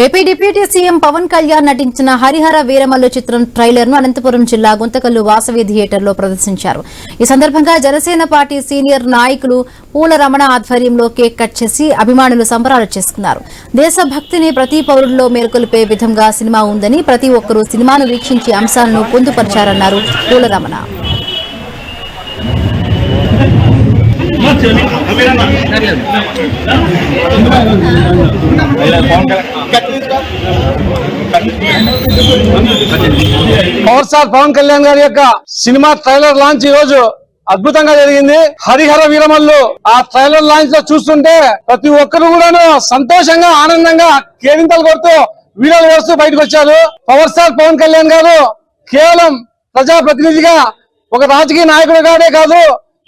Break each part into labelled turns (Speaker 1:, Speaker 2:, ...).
Speaker 1: AP deputy CM Pawan Kalyan నటించిన హరిహర వీరమల్లు చిత్రం trailer ను అనంతపురం జిల్లా గుంతకల్లు వాసవి థియేటర్లో ప్రదర్శించారు. ఈ సందర్భంగా జనసేన పార్టీ సీనియర్ నాయకులు పూల రమణ ఆధ్వర్యంలో కేక్ కట్ చేసి అభిమానులు సంబరాలు చేసుకున్నారు. దేశభక్తిని ప్రతి పౌరుడిలో మేల్కొల్పే విధంగా సినిమా ఉందని, ప్రతి ఒక్కరూ సినిమాను వీక్షించి అంశాలను పొందుపరిచారన్నారు పూల రమణ.
Speaker 2: పవర్ స్టార్ పవన్ కళ్యాణ్ గారి యొక్క సినిమా ట్రైలర్ లాంచ్ ఈ రోజు అద్భుతంగా జరిగింది. హరిహర వీరమల్లు ఆ ట్రైలర్ లాంచ్ లో చూస్తుంటే ప్రతి ఒక్కరు కూడాను సంతోషంగా ఆనందంగా కేరింతలు కొడుతూ వీడియోలు వేస్తూ బయటకు వచ్చారు. పవర్ స్టార్ పవన్ కళ్యాణ్ గారు కేవలం ప్రజాప్రతినిధిగా ఒక రాజకీయ నాయకుడిగానే కాదు,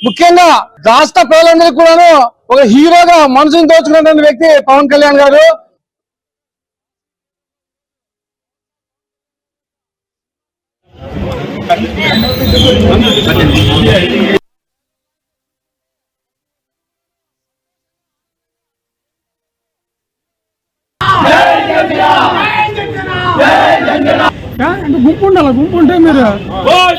Speaker 2: ముఖ్యంగా రాష్ట్ర ప్రజలందరికీ కూడాను ఒక హీరోగా మనసును దోచుకున్నటువంటి వ్యక్తి పవన్ కళ్యాణ్ గారు.
Speaker 3: గుంపు ఉండాలి, గుంపు ఉంటే మీరు
Speaker 4: పవన్